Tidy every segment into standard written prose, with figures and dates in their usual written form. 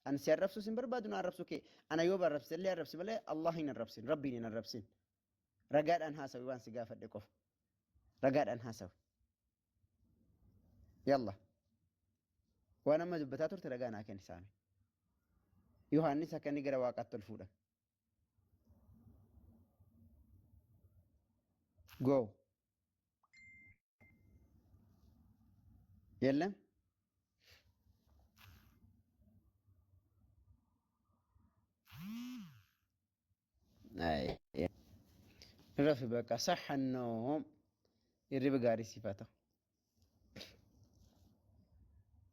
أن سيرفسو سين بربادو نعرفسو كي أنا يوبا الربس اللي الربس بلا الله هنا الربسين ربي هنا الربسين رقاد أنها سوي وان سقافة ديكوف رقاد أنها سوي يلا وانا ما دبتاتور تلقانا كان سامي يوهانيس كان يقرا واقعة الفودة جو يلا اي رفي بقى صح النوم يري بقاري صفاته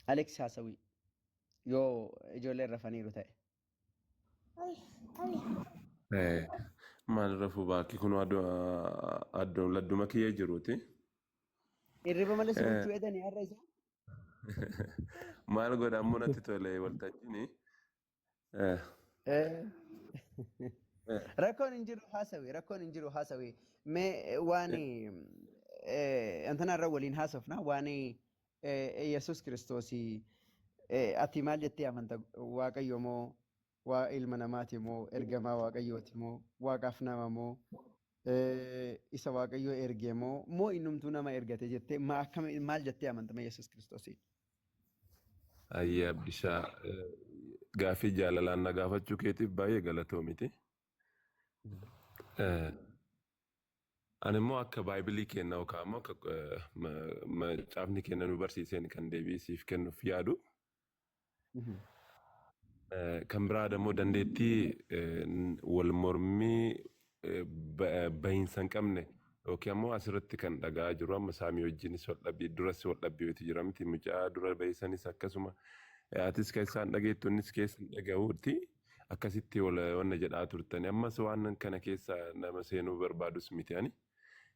أليكس هاسوي يو إجولي رفانيرو تاي maal rafuu baakii kun addoon ladduma kiyya jiruuti. يري بمالس بلتو إدني الرئيس Maal godha ammoo natti tole waltajjiin ركون انجرو هاسوي مي واني انتنا الرولين هاسفنا واني يسوس كريستوسي ati maal jettee amanta waaqayyo moo waa ilma namaati moo ergamaa waaqayyooti moo waaqaaf nama moo isa waaqayyo erge moo innumtuu nama ergate jettee maal jettee amanta ma Yesuus Kiristoosiin. ayyee Abdishaa gaaffii jaalalaan na gaafachuu keetiif baay'ee galatoomiti. Ani immoo akka baayibilii kenna yookaan immoo akka macaafni kenna nu barsiiseen kan deebii siif kennuuf yaadu. Kan biraa immoo dandeettii wal mormii bahiinsa hin qabne yookiin immoo asirratti kan dhagaa jiru amma saamii wajjinis duras wal dhabbiyooti jira miti mucaa dura bahiisanis akkasuma atis keessaan dhageettu innis keessan dhaga'uuti akkasitti wanna jedhaa turtani ammas waan kana keessa nama seenuu barbaadus miti ani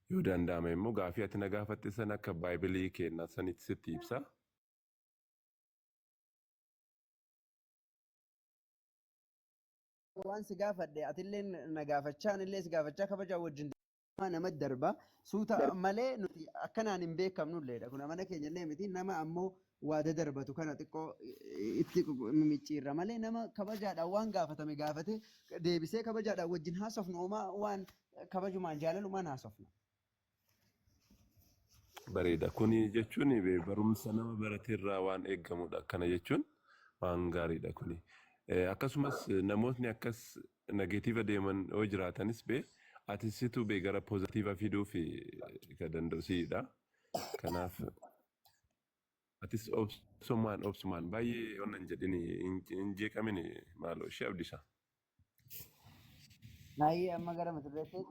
yoo danda'ame immoo gaaffii ati na gaafatte san akka baayibilii kenna sanitti sitti ibsa. Waan si gaafadhe atillee na gaafachaan illee si gaafachaa kabajaa wajjin nama darba suuta malee nuti akkanaan hin beekamnulleedha kun mana keenya illee miti nama ammoo waada darbatu kana xiqqoo itti mimicciirra malee nama kabajaadhaan waan gaafatame gaafate deebisee kabajaadhaan wajjin haasofnu waan kabajumaan jaalalumaan haasofna. Bareeda kuni jechuun barumsa nama barateerraa waan eeggamudha akkana jechuun waan gaariidha kuni. Akkasumas namootni akkas negatiiva deeman yoo jiraatanis atisitu gara pozitiiva fiduuf kan danda'usidha. Kanaaf atis obsumaan baay'ee waan jedhini hin jeeqamini maaloo ishee Abdishaa. Baay'ee amma gara mata dureetti.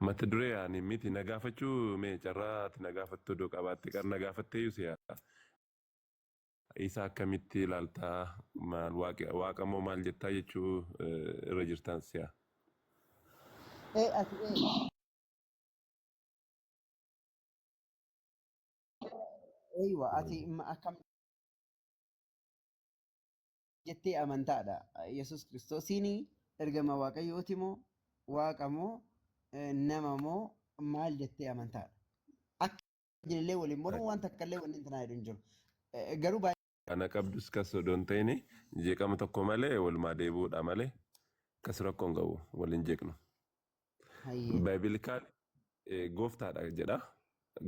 Mata duree ani miti na gaafachuu mee carraa ati na gaafattu odoo qabaatte qar na gaafattee yuusi yaa. Isa akkamitti ilaaltaa maal waaqa moo maal jettaa jechuu irra jirtan si'a. Ati akkam jettee amantaadha. Yesuus Kiristoosiin ergama waaqayyooti moo waaqa moo nama moo maal jettee amantaadha. Akka illee waliin mormu waan takka illee wanni intanaa jedhu hin jiru. Garuu Ana qabdus kas odoon ta'ini jeeqama tokko malee walumaa deebi'uudha malee kas rakkoon qabu waliin jeeqnu. Baay'ee gooftaadha jedha.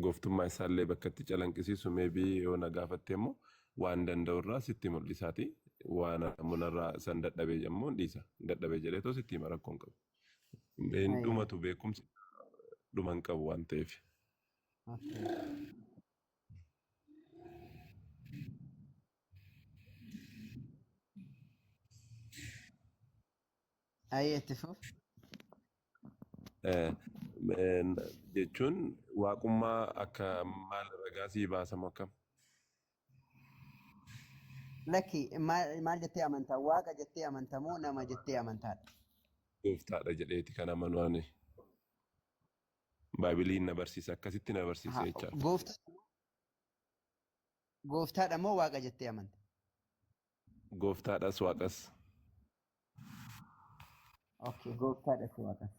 Gooftummaa isaallee bakka itti calanqisiisu meebii yoo na gaafatte immoo waan danda'urraa sitti mul'isaati. Waan amunarraa san dadhabee immoo dhiisa. Dadhabee jedhee too sitti hima rakkoon qabu. Dhumatu beekumsi dhuman qabu waan ta'eef. Ayyeetti fuuf. Jechuun waaqummaa akka maal ragaasii baasamu akkam? Lakki maal jettee amantaa? Waaqa jettee amantaa moo nama jettee amantaadha? Gooftaadha jedheeti kan amanu ani. Baay'iliin na barsiisa akkasitti na barsiisa jechaadha. Gooftaadha moo waaqa jettee amanta? Gooftaadhas waaqas. Okay, gooftaadhas waaqas.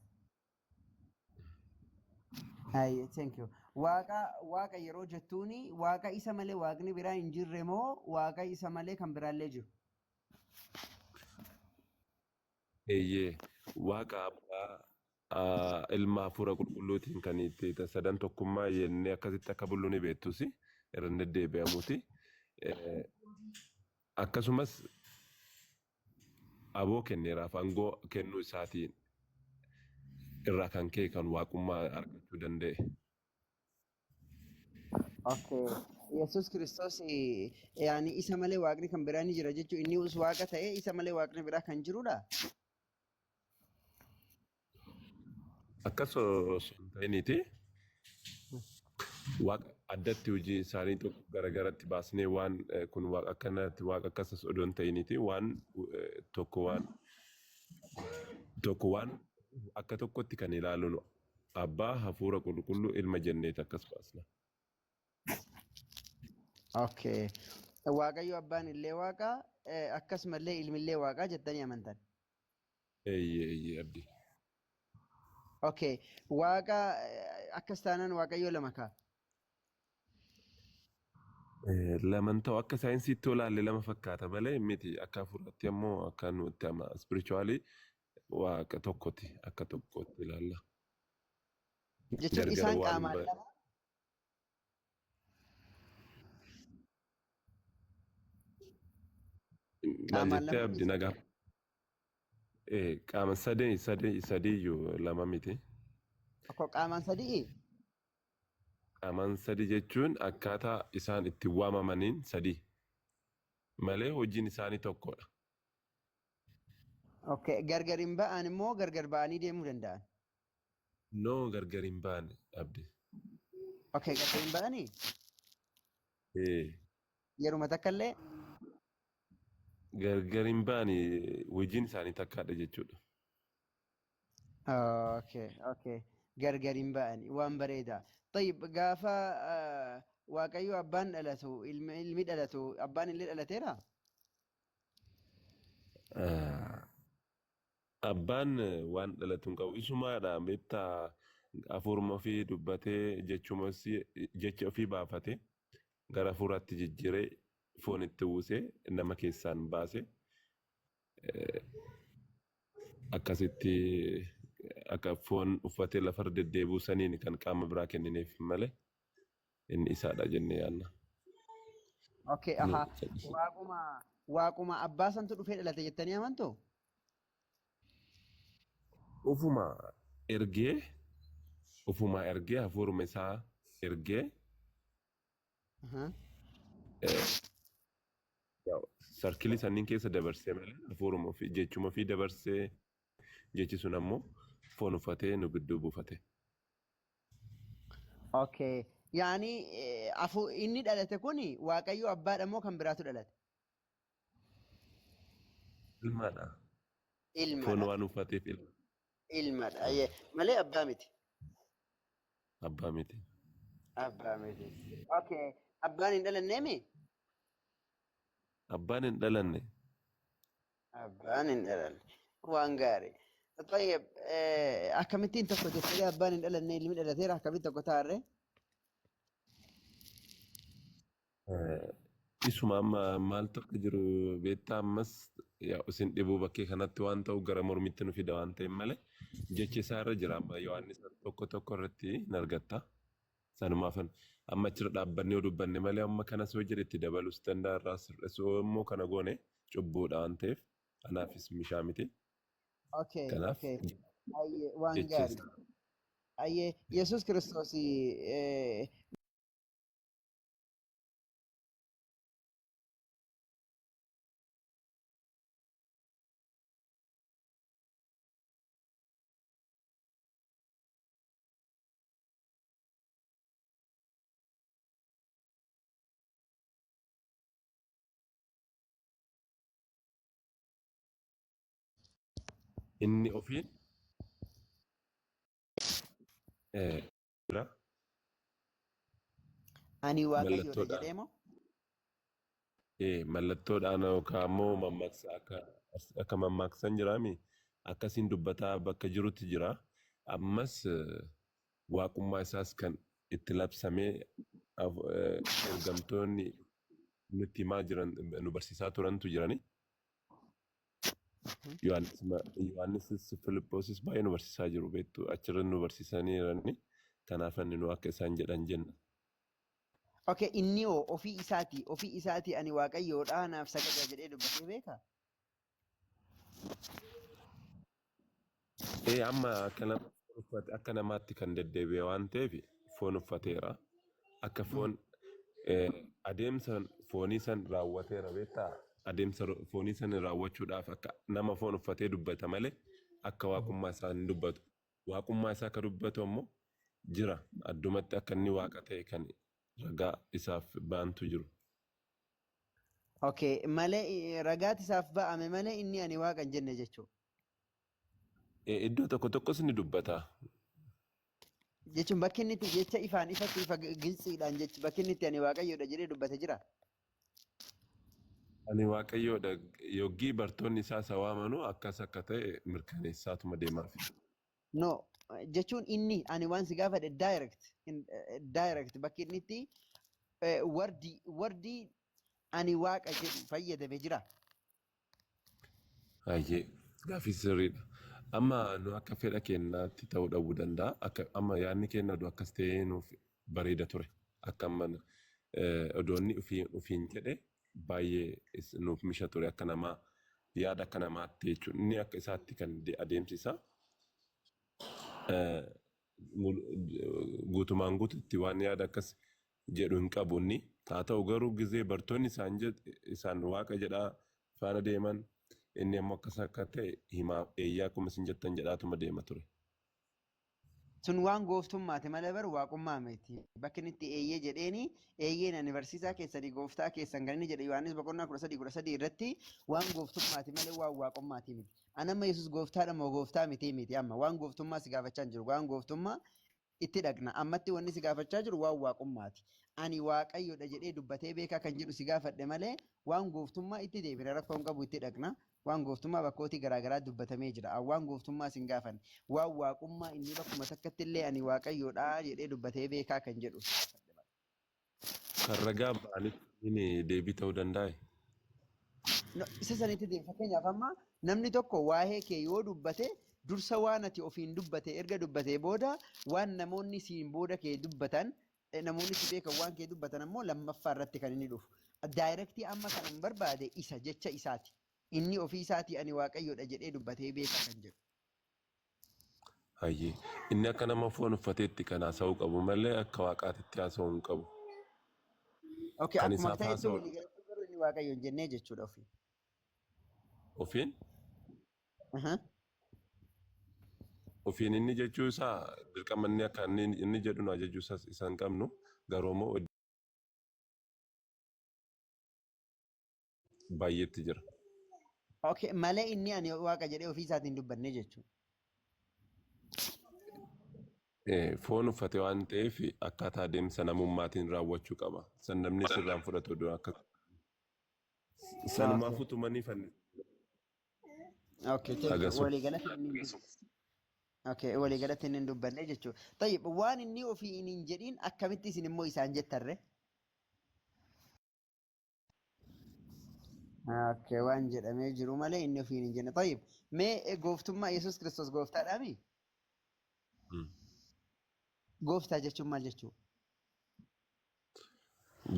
Thank you. Waaqa yeroo jettuuni waaqa isa malee waaqni biraa hin jirre moo waaqa isa malee kan biraallee jiru? Eeyyee waaqa abbaa ilma hafuura qulqulluutiin kan itti sadan tokkummaa jennee akkasitti akka bullu ni beektus irra deddeebi'amuuti. Akkasumas aboo kenneeraaf aangoo kennuu isaatiin irraa kan ka'e kan waaqummaa argachuu danda'e. Okay. Yesus Kiristoos yaani isa malee waaqni kan biraa ni jira jechuun inni waaqa ta'ee isa malee waaqni biraa kan jirudha. Akkas osoo hin ta'iniiti waaqa addatti hojii isaanii tokko garagaratti baasnee waan kun waaqa akkanatti waaqa akkasas odoo hin ta'iniiti waan tokko waan akka tokkotti kan ilaalu abbaa hafuura qulqulluu ilma jenneeti akkas baasna. Okay. Waaqayyo abbaan illee waaqa akkasumallee ilmillee waaqa jettanii amantan. Eeyyee abdii. Okay. Waaqa akkas taanaan waaqayyo lama kaa. Laman ta'u akka saayinsiitti olaalle lama fakkaata malee miti akka hafuuratti ammoo akka nuti ama spiritually waaqa tokkotti akka tokkotti ilaalla. Jechuun isaan qaamaan lama. Maal jettee abdii nagaa? Qaama sadiiyyuu lama miti. Qaamaan sadii? Qaamaan sadii jechuun akkaataa isaan itti waamamaniin sadii malee hojiin isaanii tokkodha. Okay. Gargar hin ba'an immoo gargar ba'anii deemuu danda'an? No gargar hin baane abdii. Okay. Gargar hin ba'anii? Yeruma takka illee? Gargar hin baane hojiin isaanii takkaadha jechuudha. Okay. Gargar hin ba'anii waan bareedaa. طيب gaafa waaqayyo abbaan dhalatu ilmi dhalatu abbaan illee dhalateera? Abbaan waan dhalatu hin qabu isumaadha beektaa hafuuruma ofii dubbatee jecha ofii baafatee gara hafuuraatti jijjiiree foon itti uwwisee nama keessaan baase akkasitti akka foon uffatee lafarra deddeebi'u saniin kan qaama biraa kennineef malee inni isaadha jennee yaadna. Okay. Waaquma abbaa santu dhufee dhalate jettanii amantu? Ufuma ergee hafuuruma isaa ergee sarkilii sanniin keessa dabarsee malee hafuuruma ofii jechuma ofii dabarsee jechi sun ammoo foon uffatee nu gidduu buufate. Okay. Yaani inni dhalate kuni waaqayyo abbaadha moo kan biraatu dhalate? Ilmaadha. Ilmadha. Foon waan uffateef Ilmadha. Malee abbaa miti. Abbaa miti. Okay. Abbaan hin dhalanneemi? Abbaan hin dhalanne. Waan gaarii. طيب akkamittiin tokko jettee abbaan hin dhalanne ilmi dhalateera akkamitti tokko taarree? Isuma amma maaltu akka jiru beektaa ammas isin dhibuu bakkee kanatti waan ta'u gara mormitti nu fida waan ta'eef malee jechi isaa irra jira amma Yohaannis tokko irratti hin argatta. Sanumaafan amma achirra dhaabbannee yoo dubbanne malee amma kana soo jedhetti dabalus danda'a irraa sirreessuu immoo kana goone cubbuudha waan ta'eef anaafis mishaa miti. Okay. Kanaaf waan gaarii. Yesus Kiristoos inni ofiin jira. Ani waaqayyoodha jedhee moo? Mallattoodhaan yookaan immoo mammaaksa akka mammaaksan jiraami akkasiin dubbataa bakka jirutti jira. Ammas waaqummaa isaas kan itti labsamee ergamtoonni nutti himaa jiran nu barsiisaa turantu jirani. Yohaannisis Filiphoosis baay'ee nu barsiisaa jiru beektu achirra nu barsiisanii jirani. Kanaaf inni nu akka isaan jedhan jenna. Okay, inni ofii isaati ani waaqayyoodha naaf sagada jedhee dubbatee beekaa? Amma akka namaatti kan deddeebi'e waan ta'eef foon uffateera. Akka foon adeemsa foonii san raawwateera beektaa? Adeemsa foonii san raawwachuudhaaf akka nama foon uffatee dubbata malee akka waaqummaa isaa hin dubbatu. Waaqummaa isaa akka dubbatu ammoo jira. Addumatti akka inni waaqa ta'e kan ragaa isaaf ba'antu jiru. Okay, malee ragaati isaaf ba'ame malee inni ani waaqa hin jenne jechuudha. Iddoo tokko tokkos ni dubbata. Jechuun bakki inni itti jecha ifaan ifatti ifa gilsiidhaan jechuun bakki inni itti ani waaqayyoodha jedhee dubbate jira. Ani waaqayyoodha yoggii bartoonni isaa waamanu akkas akka ta'e mirkaneessaatuma deemaaf. No, jechuun inni ani waan si gaafadhe direct bakki inni itti wardii ani waaqa jedhu fayyadame jira. Hayyee gaaffii sirriidha. Amma nu akka fedha keenyaatti ta'uu dhabuu danda'a. Amma yaadni keenya akkas ta'ee nuuf bareeda ture. Akka amma odoonni ofiin jedhe baay'ee nuuf misha ture akka namaa yaada akka namaatti jechuudha. Inni akka isaatti kan adeemsisa. Guutumaan guututti waan yaada akkas jedhu hin qabu inni. Haa ta'u garuu gizee bartoonni isaan waaqa jedhaa faana deeman inni ammoo akkas akka ta'e himaa eeyyaa akkuma isin jettan jedhaatuma deema ture. Sun waan gooftummaati malee bar waaqummaa miti. Bakki inni itti eeyyee jedheeni eeyyeen ani barsiisaa keessanii gooftaa keessan kan inni jedhe Yohaannis boqonnaa 13 irratti waan gooftummaati malee waan waaqummaati miti. Anamma Yesuus gooftaadha moo gooftaa miti amma waan gooftummaa si gaafachaa jiru waan gooftummaa itti dhaqna ammatti wanni si gaafachaa jiru waan waaqummaati. Ani waaqayyoodha jedhee dubbatee beekaa kan jedhu si gaafadhe malee waan gooftummaa itti deebina rakkoon qabu itti dhaqna. Waan gooftummaa bakkootii garaagaraa dubbatamee jira. Waan gooftummaa sin gaafanne waan waaqummaa inni bakkuma takkatti illee ani waaqayyoodha jedhee dubbatee beekaa kan jedhu. Kan ragaa ba'aniif inni deebii ta'uu danda'a. Isa sanitti deemu fakkeenyaaf amma namni tokko waa'ee kee yoo dubbate dursa waan ati ofiin dubbate erga dubbatee booda waan namoonni siin booda kee dubbatan namoonni si beekan waan kee dubbatan ammoo lammaffaa irratti kan inni dhufu. Daayirektii amma kan hin barbaade isa jecha isaati. Inni ofii isaatii ani waaqayyoodha jedhee dubbatee beekaa kan jedhu. Hayyee inni akka nama foon uffateetti kan haasa'uu qabu malee akka waaqaatitti haasa'uu hin qabu. Okay, akkuma ta'etti waliigalatti garuu inni waaqayyo hin jennee jechuudha ofiin. Ofiin? Ofiin inni jechuu isaa dirqama inni akka inni jedhu nu ajajuu isaa hin qabnu garuu immoo baay'eetti jira. Okay, malee inni ani waaqa jedhee ofii isaatiin dubbanne jechuudha. Foon uffate waan ta'eef akkaataa adeemsa namummaatiin raawwachuu qaba. San namni sirraan fudhatu iddoo akka sanumaaf utumanii fanni. Okay, waliigalatti inni hin dubbanne jechuudha. Tayyib waan inni ofii hin jedhiin akkamitti isin immoo isaan jettarre? Okay, waan jedhamee jiru malee inni ofiin hin jenne. Tayyib mee gooftummaa Yesuus Kiristoos gooftaadhaami? Gooftaa jechuun maal jechuudha?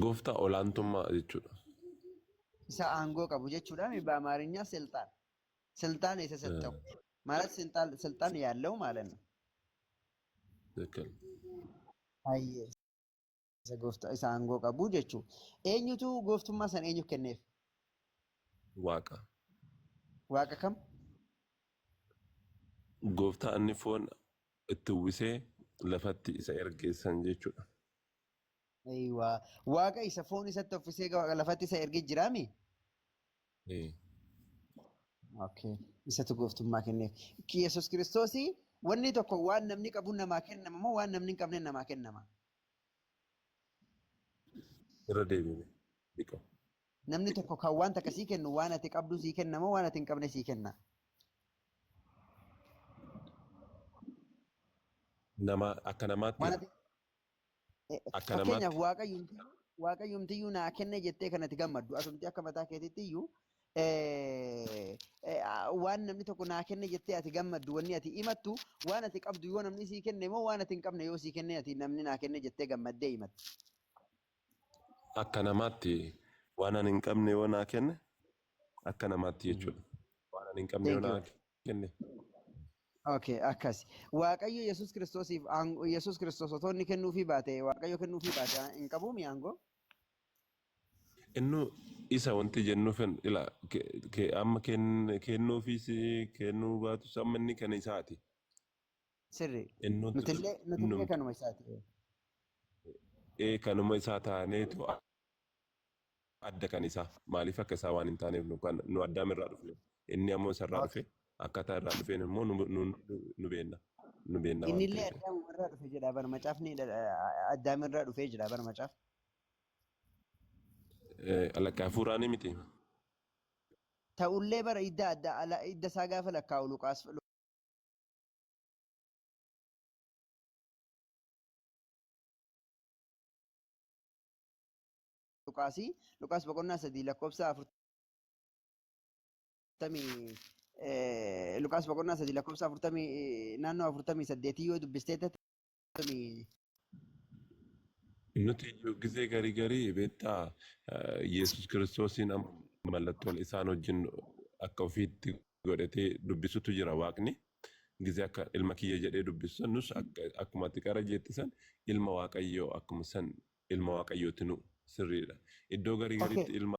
Gooftaa olaantummaa jechuudha. Isa aangoo qabu jechuudha. Ba'amaarinyaa siltaan. Siltaan isa ሰጠው ማለት ስልጣን ያለው ማለት ነው። ትክክል። አየ ጎፍታ isa aangoo qabu jechuudha. Eenyutu gooftummaa san eenyu kenneef? Waaqa. Waaqa kam? Gooftaa inni foon itti uwwisee lafatti isa ergeessan jechuudha. Eeyywaa. Waaqa isa foon isatti uffisee lafatti isa ergee jiraami? Okay. Isatu gooftummaa kenneef. Yesuus Kiristoos wanni tokko waan namni qabu namaa kennama moo waan namni hin qabne namaa kennama? Irra deebine. Dhiqo. Namni tokko kan waan takka sii kennu waan ati qabdu sii kenna moo waan ati hin qabne sii kenna? Nama akka namaatti. Akka Fakkeenyaaf namaatti. waaqayyumtiyyuu naa kenne jettee kanatti gammaddu asumti akka mataa keetiittiyyu waan namni tokko naa kenne jettee ati gammaddu wanni ati himattu waan ati qabdu yoo namni sii kenne moo waan ati hin qabne yoo sii kenne ati namni naa kenne jettee gammaddee himatta. Akka namaatti waan ani hin qabne yoo naa kenne akka namaatti jechuudha. Waan ani hin qabne yoo Thank you. naa kenne. Okay, akkas. Waaqayyo Yesuus Kiristoosiif Yesuus Kiristoos otoo inni kennuufii baate waaqayyo kennuufii baate hin qabuu mi'aangoo? Innu isa wanti jennuufin ila amma kennuufis kennuu baatus amma inni kan isaati. Sirri. Innu Nutillee kanuma isaati. kanuma isaa taaneetu adda kan isaa maaliif akka isaa waan hin taaneef nu addaam irraa dhufne inni ammoo isarraa dhufe akkaataa irraa dhufeen immoo nu beenna waan Innillee ta'eef. addaam irraa dhufe jedha bara macaafni addaam irraa dhufee jedha bara macaaf. Alakkaa hafuuraanii miti. Ta'ullee bara idda isaa gaafa lakkaa'u Luqaas boqonnaa 3 lakkoofsa 40 Luqaas boqonnaa 3 lakkoofsa 40 naannoo 48 yoo dubbistee Nuti iyyuu gizee garii beektaa Yesuus Kiristoosiin mallattoon isaan wajjin akka ofiitti godhatee dubbisutu jira waaqni. Gizee akka ilma kiyya jedhee dubbisu nus akkuma ati qara jeettisan ilma waaqayyoo akkuma san ilma waaqayyooti nu sirriidha. Iddoo gariitti ilma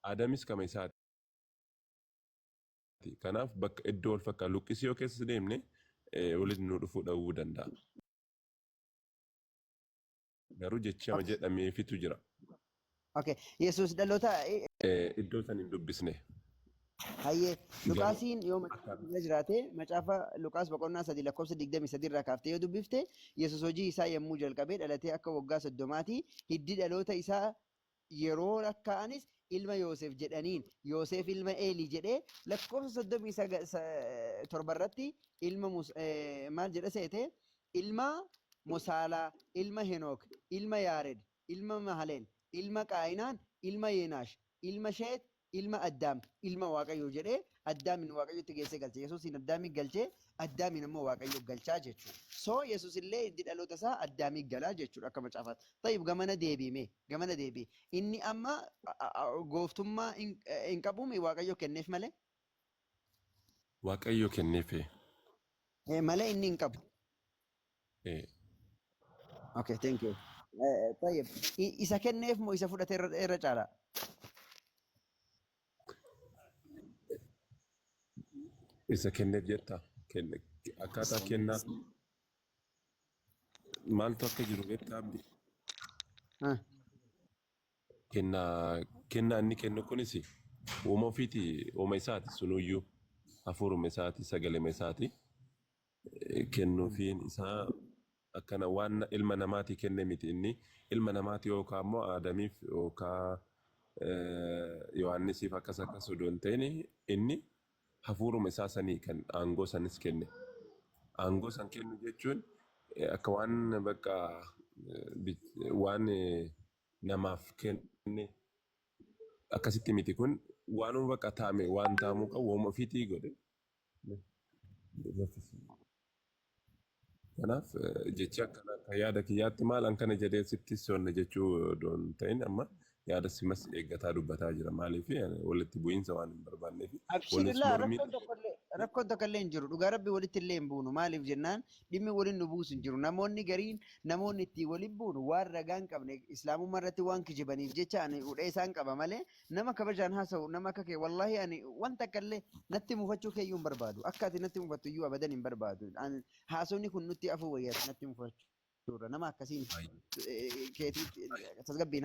Aadamis kama isaati. Kanaaf bakka iddoo wal fakkaatu luqqisii yoo keessa deemne walitti nu dhufuu dhowwuu danda'a. Garuu jechama jedhameefitu jira. Okay, Yesuus dhaloota Iddoo san hin dubbisne. hayyee Luqaasiin yoo macaafa jiraate macaafa Luqaas boqonnaa 3 lakkoofsa 23 irraa kaaftee yoo dubbifte Yesuus hojii isaa yommuu jalqabee dhalatee akka waggaa 30 hiddi dhaloota isaa yeroo lakkaa'anis ilma Yoosef jedhaniin Yoosef ilma Eelii jedhee lakkoofsa 37 irratti ilma maal jedha seete ilma Mosaalaa, ilma Henook, ilma Yaared, ilma Mahaleel, ilma Qaayinaan, ilma Yeenaash, ilma Sheet, ilma Addaam, ilma Waaqayyoo jedhee Addaamin Waaqayyotti geessee galche. Yesuusin Addaamin galchee Addaamin immoo Waaqayyoo galchaa jechuudha. So Yesuus illee hiddi dhaloota isaa Addaamin galaa jechuudha akka macaafaatti. Tayyib gamana deebi'ee. Inni amma gooftummaa hin qabuumi Waaqayyoo kenneef malee? Waaqayyoo kenneef. Malee inni hin qabu. Okay, thank you. Tayyib. Isa kenneef moo isa fudhate irra caalaa? Isa kenneef jetta. Akkaataa kennaa maaltu akka jiru beektaa abdi? Kennaa inni kennu kunis uuma ofiiti uuma isaati sunuyyuu hafuuruma isaati sagalema isaati. Kennuufiin isaa akkana waan ilma namaatii kenne miti inni ilma namaatii yookaan immoo Aadamiif yookaan Yohaannisiif akkas odoo hin ta'in inni hafuuruma isaa sanii kan aangoo sanis kenne. Aangoo san kennu jechuun akka waan bakka waan namaaf kenne akkasitti miti kun waanuma bakka taa'ame waan taa'amuu qabu uuma ofiitii godhe. Kanaaf jecha akkana akka yaada kiyyaatti maal an kana jedhee sitti sonne jechuu odoo hin ta'in amma yaada simas eeggataa dubbataa jira maaliif walitti bu'iinsa waan hin barbaanneef. Abshirillaa rakkoon tokko illee hin jiru dhugaa rabbi walitti illee hin buunu maaliif jennaan dhimmi waliin nu buusu hin jiru namoonni gariin namoonni ittiin waliin buunu waan ragaa hin qabne islaamummaa irratti waan kijibaniif jecha ani hudhee isaan qaba malee nama kabajaan haasa'u nama akka kee wallaahi ani wanta akka illee natti mufachuu keeyyuu hin barbaadu akka ati natti mufattu iyyuu abadan hin barbaadu haasofni kun nutti afuu wayyaati natti mufachuu. Nama akkasiin keetii tasgabbiin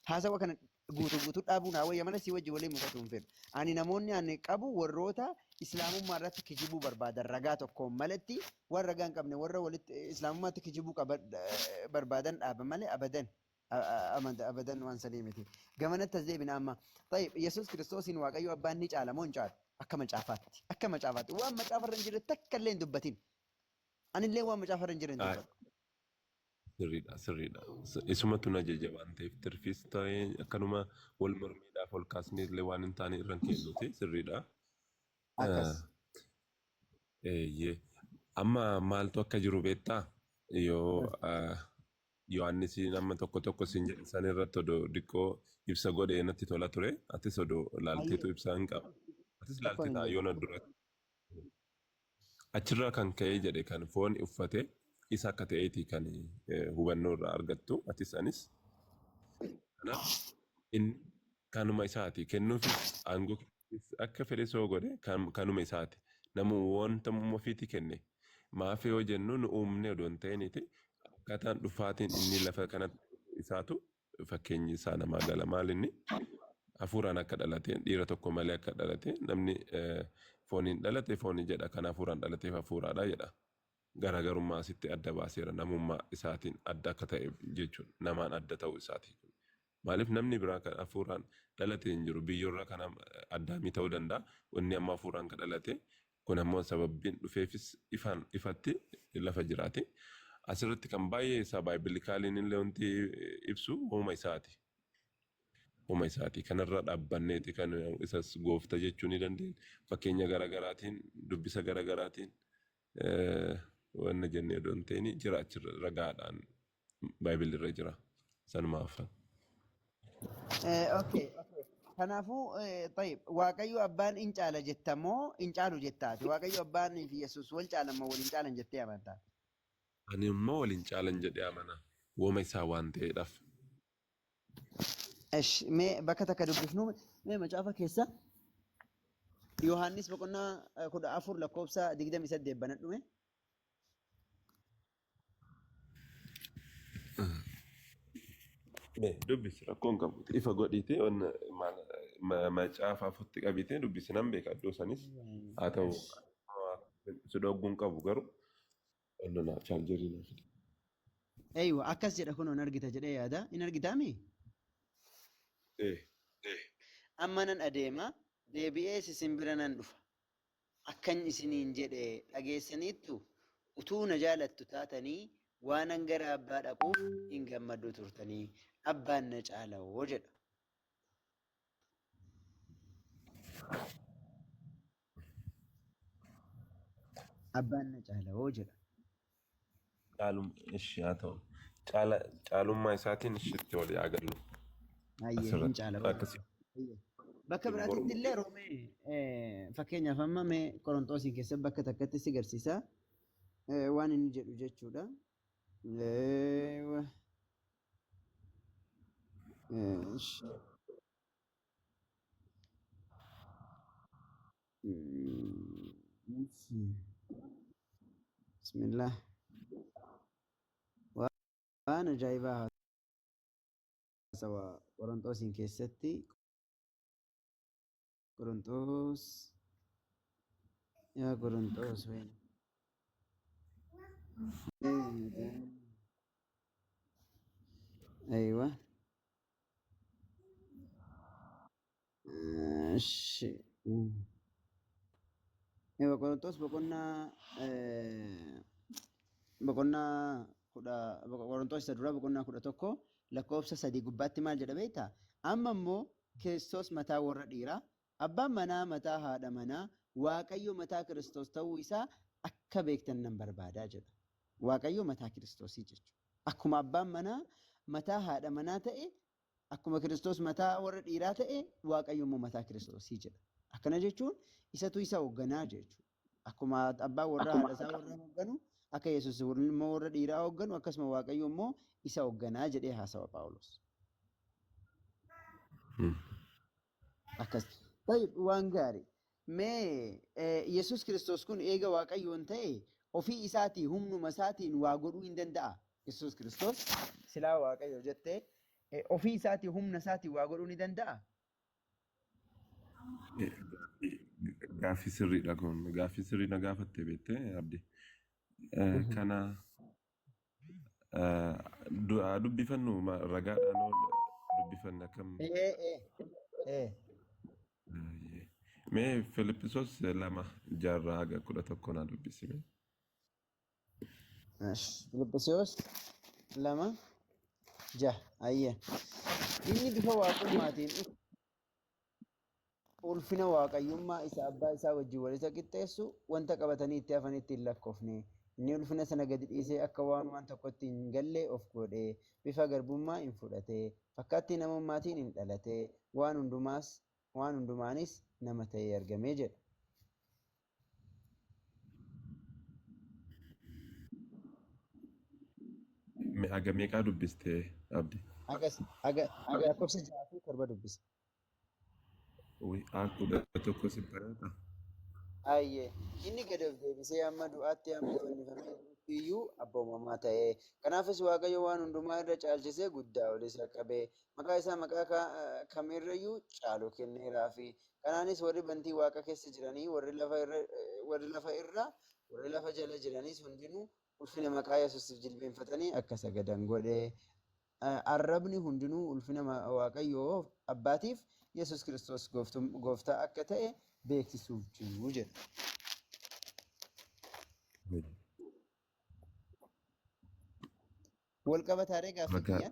haasawa kana guutuu dhaabuun hawayya mana si wajji waliin mufatu hin fedhu. Ani namoonni ani qabu warroota islaamummaa irratti kijibuu barbaadan ragaa tokkoon malatti warra ragaa hin qabne warra walitti islaamummaatti kijibuu barbaadan dhaaba malee abadan waan sadii miti. Gamanatti as deebina amma. Yesuus Kiristoosiin Waaqayyo abbaan ni caala moo hin caalu? Akka macaafaatti waan macaafarra hin jirre takka illee hin dubbatin. Anillee waan macaafarra hin jirre hin dubbatu. Sirriidha, sirriidha. Isumatu na ajaja waan ta'eef tirfis ta'ee akkanuma wal mormiidhaaf ol kaasnee illee waan hin taane irra hin kennuti. Sirriidha. akkas. Eh, Eeyyee. Amma maaltu akka jiru beektaa? Yoo Yohaannis nama tokko tokko siin jedhe san irratti odoo xiqqoo ibsa godhee natti tola ture. Atis odoo laalteetu Hayyee ibsaa hin qaba. Atis tokkoon laaltee hin ta'a jedhu. yoona duratti. Achirraa kan ka'ee jedhe kan foon uffate isa akka ta'eeti kan hubannoo irraa argattu. Atis anis. Kanaaf inni kanuma isaati. Kennuufis aangoo akka fedhe soo godhe kanuma isaati. Namu wanta ofiiti kenne. Maaf yoo jennu nu uumne odoo hin ta'iniiti. Akkaataan dhufaatiin inni lafa kanatti isaatu fakkeenyi isaa namaa gala maalinni hafuuraan akka dhalate dhiira tokko malee akka dhalate namni fooniin dhalate foonii jedha kan hafuuraan dhalateef hafuuraadha jedha. Garaagarummaa asitti adda baaseera namummaa isaatiin adda akka ta'e jechuudha. Namaan adda ta'uu isaati. Maaliif namni biraa kan hafuuraan dhalate hin jiru biyyoorraa kan addaamii ta'uu danda'a. Inni amma hafuuraan kan dhalate kun ammoo sababbiin dhufeefis ifatti lafa jiraate. Asirratti kan baay'ee isaa baay'ee illee wanti ibsu uuma isaati. Uuma isaati. Kanarra dhaabbanneeti kan isas goofta jechuu ni dandeenya. Fakkeenya garaagaraatiin dubbisa garaagaraatiin wanna jennee odoo hin ta'in jira achirra ragaadhaan baay'ee jira. Sanumaaf. Okay. Kanaafuu tayyib Waaqayyo abbaan in caala jettamoo in caalu jettaati. Waaqayyo abbaan fi Yesuus wal caalamoo wal hin caalan jettee amantaa. Ani immoo waliin caalan jedhee amana. Wooma isaa waan ta'eedhaaf. Mee bakka takka dubbifnu mee macaafa keessa Yohaannis boqonnaa 14 lakkoofsa 28 banadhume. Dubbisi rakkoon qabu. Ifa godhiitee macaafa afutti qabiitee dubbisi nan beeka iddoo sanis haa ta'u si dhogguun qabu garuu onnaa chaarjerii na fide. Eeywa akkas jedha kun on argita jedhee yaada. In argitaami? Amma nan adeema deebi'ee isin bira nan dhufa. Akkan isiniin jedhe dhageessaniittu utuu na jaalattu taatanii waan gara abbaa dhaquuf hin gammaddu turtanii abbaan na caalawoo jedha. Abbaan na caalawoo jedha. Haa ta'u. Caalummaa isaatiin ishitti walii agarru. Baay'ee hin caalawoo. Bakka biraatitti illee Roomee fakkeenyaaf amma mee Qorontoosin keessatti bakka takkatti si agarsiisa. Waan inni jedhu jechuudha. Bismillah. Waan ajaa'ibaa haasawaa Qorontoosin keessatti Qorontoos yaa Qorontoos ween aywa ewa Qorontoos boqonnaa Qorontoos isa duraa boqonnaa 11 lakkoofsa 3 gubbaatti maal jedha beektaa? Amma immoo Kiristoos mataa warra dhiiraa abbaan manaa mataa haadha manaa Waaqayyo mataa Kiristoos ta'uu isaa akka beektan nan barbaadaa jedha. Waaqayyo mataa Kiristoosii jechuudha. Akkuma abbaan manaa mataa haadha manaa ta'e akkuma Kiristoos mataa warra dhiiraa ta'e Waaqayyo immoo mataa Kiristoosii jedha. Akkana jechuun isatu isa hoogganaa jechuudha. Akkuma abbaan warra haadha isaa warra hoogganu akka Yesuus immoo warra dhiiraa hoogganu akkasuma Waaqayyo immoo isa hoogganaa jedhee haasawa Phaawulos. Akkas waan gaarii. Mee Yesuus Kiristoos kun eega Waaqayyoon ta'e ofii isaatii humnuma isaatiin waa godhuu hin danda'a. Yesuus Kiristoos silaa Waaqayyo jettee ofii isaatii humna isaatiin waa godhuu ni danda'a. Gaaffii sirriidha kun. Gaaffii sirrii na gaafattee beektee abdii. Kana dubbifannu ragaadhaan dubbifanna akkam. Mee Filiippisoos 2:6-11 naa dubbisime. Filiippisoos lama jaha ayya inni bifa waaqummaatiin ulfina waaqayyummaa isa abbaa isaa wajjin wal isa qixxeessu wanta qabatanii itti hafanitti hin lakkoofne inni ulfina sana gadi dhiisee akka waan tokkotti hin galle of godhe bifa garbummaa hin fudhate fakkaattii namummaatiin hin dhalate waan hundumaanis nama ta'ee argamee jedha. Haga meeqaa dubbiste abdi? Aga lakkoofsa 6 fi 7 dubbise. Kudha tokko si barata. Ayyee inni gad of deebisee hamma du'aatti hamma fannifamee iyyuu abboomamaa ta'e. Kanaafis Waaqayyo waan hundumaa irra caalchisee guddaa ol isa qabee maqaa isaa maqaa kamirrayyuu caalu kenneeraafi. Kanaanis warri bantii Waaqa keessa jiranii warri lafa jala jiranis hundinuu ulfina maqaa Yesuusiif jilbeenfatanii akka sagadan godhe. Arrabni hundinuu ulfina Waaqayyoo abbaatiif Yesuus Kiristoos gooftaa akka ta'e beeksisuuf jiru jedha. Wal qabataaree gaaffii kiyya?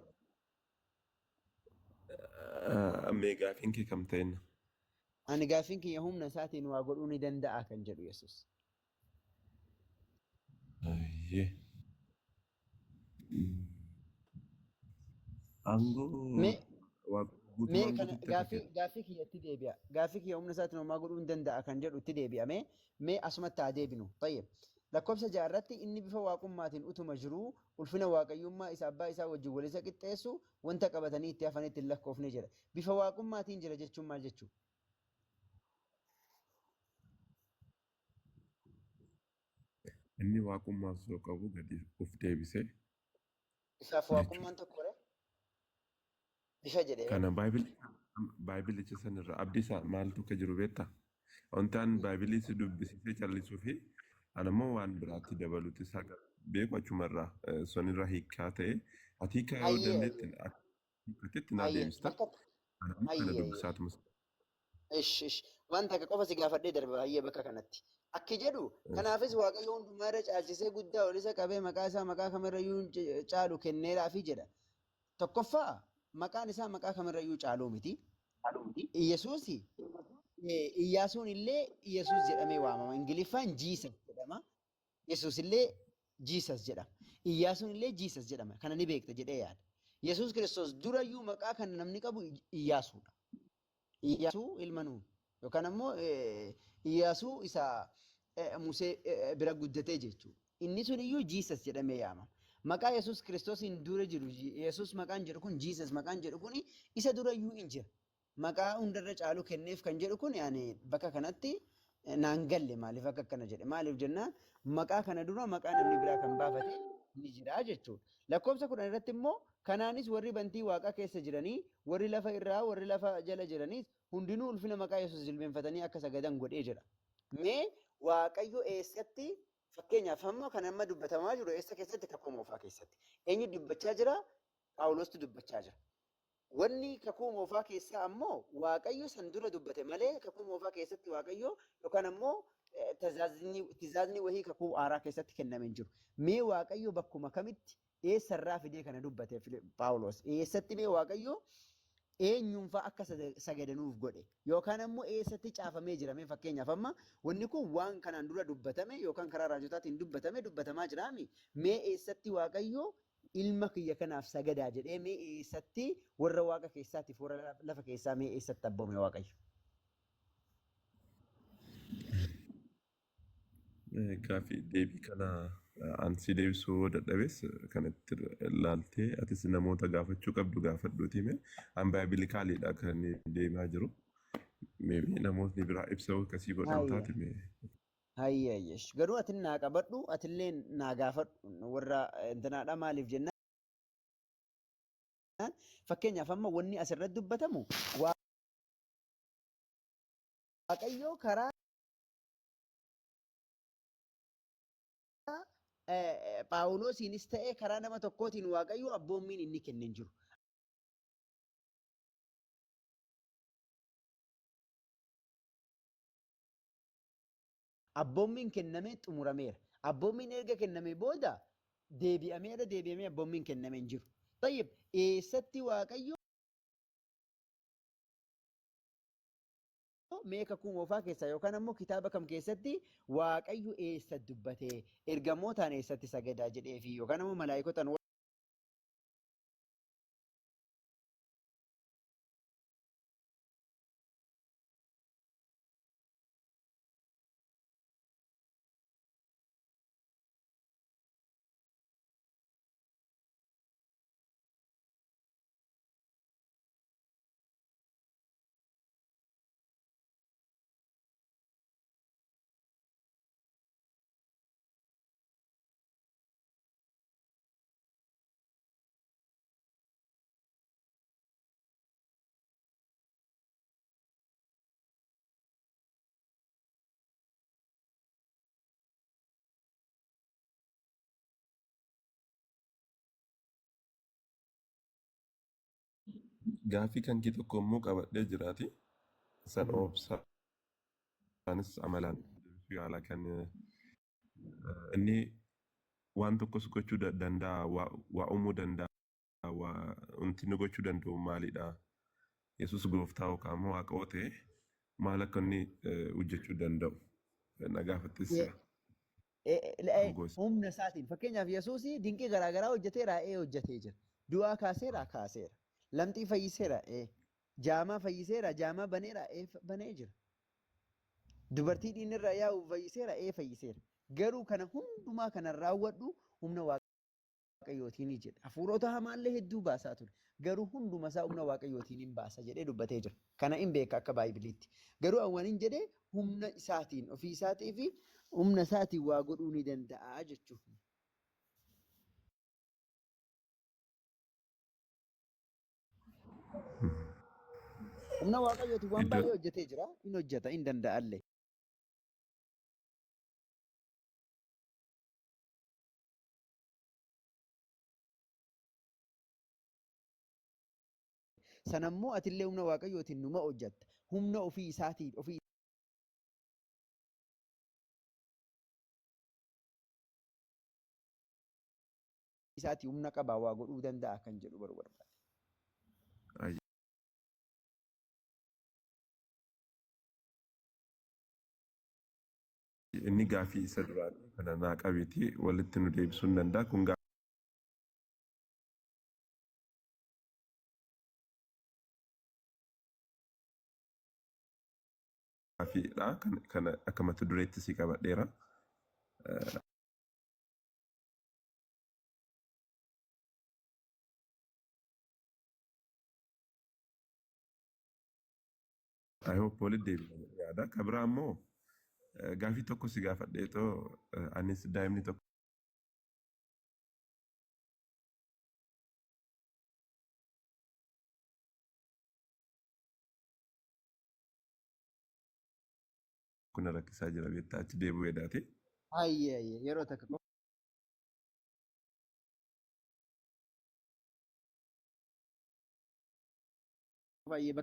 Mee gaaffiin kee kam ta'inna? Ani gaaffiin kiyya humna isaatiin waa godhuu ni danda'a kan jedhu Yesuus. Aangoo Mee kana gaaffii kiyyatti deebi'a. Gaaffii kiyya humna isaatiin homaa godhuu ni danda'a kan jedhu itti deebi'ame mee asumatti haa deebinu. Tayyib. Lakkoofsa 6 irratti inni bifa waaqummaatiin utuma jiruu ulfina waaqayyummaa isa abbaa isaa wajjin wal isa qixxeessu wanta qabatanii itti hafanitti hin lakkoofne jedha. Bifa waaqummaatiin jira jechuun maal jechuudha? Inni waaqummaa osoo qabu gadi of deebisee. Isaaf waaqummaan tokkodha. Bifa jedhee. Kana baaybilicha sanirra abdiisaa maaltu akka jiru beektaa? Wantaan baaybilii si dubbisisee callisuu fi anammoo waan biraatti dabaluuti isaa beeku achumarraa sonirra hiikaa ta'e ati hiikaa yoo dandeetti naa deebista. Kana dubbisaatumas. Wanta akka qofa si gaafadhee darba baay'ee bakka kanatti. Akki jedhu kanaafis Waaqayyo hundumaa irra caalchisee guddaa ol isa qabee maqaa isaa maqaa kamirrayyuu caalu kenneeraafi jedha. Tokkoffaa maqaan isaa maqaa kamirrayyuu caaluu miti. Yesuus Iyyaasuun illee Yesuus jedhamee waamama. Ingiliffaan Jiisas jedhama. Yesuus illee Jiisas jedhama. Iyyaasuun illee Jiisas jedhama. Kana ni beekta jedhee yaada. Yesuus Kiristoos durayyuu maqaa kan namni qabu Iyyaasuudha. Iyyaasuu ilma Nuuni yookaan ammoo Iyyaasuu isa Musee bira guddatee jechuudha. Inni sun iyyuu Jiisas jedhamee yaamama. Maqaa Yesuus Kiristoosiin dura jiru Yesuus maqaan jedhu kun Jiisas maqaan jedhu kun isa durayyuu hin jira. Maqaa hundarra caalu kenneef kan jedhu kun bakka kanatti naan galle maaliif akka akkana jedhe maaliif jennaan maqaa kana dura maqaa namni biraa kan baafate ni jira jechuudha. Lakkoofsa 10 irratti immoo kanaanis warri bantii Waaqaa keessa jiranii warri lafa irraa warri lafa jala jiraniis hundinuu ulfina maqaa Yesuus jilbeenfatanii akka sagadan godhee jira. Mee Waaqayyo eessatti fakkeenyaaf amma kan amma dubbatamaa jiru eessa keessatti kakuu moofaa keessatti eenyu dubbachaa jira? Phaawulostu dubbachaa jira. Wanni kakuu moofaa keessaa ammoo Waaqayyo san dura dubbate malee kakuu moofaa keessatti Waaqayyo yookaan ammoo tizaazni wahii kakuu haaraa keessatti kenname hin jiru. Mee Waaqayyo bakkuma kamitti eessarraa fidee kana dubbate Phaawulos? Eessatti mee Waaqayyo eenyuunfaa akka sagadanuuf godhe yookaan ammoo eessatti caafamee jira? Mee fakkeenyaaf amma wanni kun waan kanaan dura dubbatame yookaan karaa raajotaatiin dubbatamaa jiraami. Mee eessatti Waaqayyo ilma kiyya kanaaf sagadaa jedhee mee eessatti warra Waaqa keessaatiif warra lafa keessaa mee eessatti abboome Waaqayyo? Gaaffii deebii kana ansi deebisuu dadhabes kanatti ilaaltee atis namoota gaafachuu qabdu gaafadhuuti mee an baaybilikaaliidha kan deemaa jiru. Namootni biraa ibsa akkasii godhan taate mee. Hayyesh garuu ati naa qabadhu atillee naa gaafadhu warra intanaadha maaliif jennaan fakkeenyaaf amma wanni asirratti dubbatamu Waaqayyo karaa Phaawulosiinis ta'ee karaa nama tokkootiin Waaqayyo abboommiin inni kenne hin jiru. Abboommiin kennamee xumurameera. Abboommiin erga kennamee booda deebi'amee abboomiin kenname hin jiru. Tayyib eessatti waaqayyo meeqa kumoofaa keessa yookaan ammoo kitaaba kam keessatti waaqayyo eessa dubbatee ergamootaan eessatti sagadaa jedhee fi yookaan ammoo malaayikotaan Gaaffii kan kee tokko immoo qabadhee jiraati. San obsaanis amalaan yaala kan inni waan tokkos gochuu danda'a, waa uumuu danda'a, wanti inni gochuu danda'u maalidha? Yesuus gooftaa yookaan immoo waaqa yoo ta'e maal akka inni hojjechuu danda'u? Na gaafattis humna isaatiin fakkeenyaaf Yesuus dinqii garaagaraa hojjeteera hojjetee jira. Du'aa kaaseera kaaseera. Lamxii fayyiseera jaamaa fayyiseera jaamaa baneera banee jira. Dubartii dhiinirraa yaa'u fayyiseera fayyiseera. Garuu kana hundumaa kanan raawwadhu humna waaqayyootiin jedha. Hafuurota hamaallee hedduu baasaa ture. Garuu hunduma isaa humna waaqayyootiin hin baasa jedhee dubbatee jira. Kana hin beeka akka Baaybiliitti. Garuu awwaniin jedhee humna isaatiin ofii isaatii fi humna isaatiin waa godhuu ni danda'a jechuudha. Humna waaqayyootiin waan baay'ee hojjetee jira. Hin hojjeta hin danda'allee. Sanammoo atillee humna waaqayyootiin numa hojjetta. Humna ofii isaatiin ofii isaatii humna qabaa waa godhuu danda'a kan jedhu barbaada. Inni gaaffii isa duraan kana naa qabeeti walitti nu deebisuu ni danda'a. Kun gaaffiidha. Kana akka mata dureetti si qabadheera. I hope walitti deebina yaada. Kabira ammoo gaaffii tokko si gaafadheetoo anis daa'imni tokko kun rakkisaa jira beektaa achi deebi'uu edaate. Yeroo takka baay'ee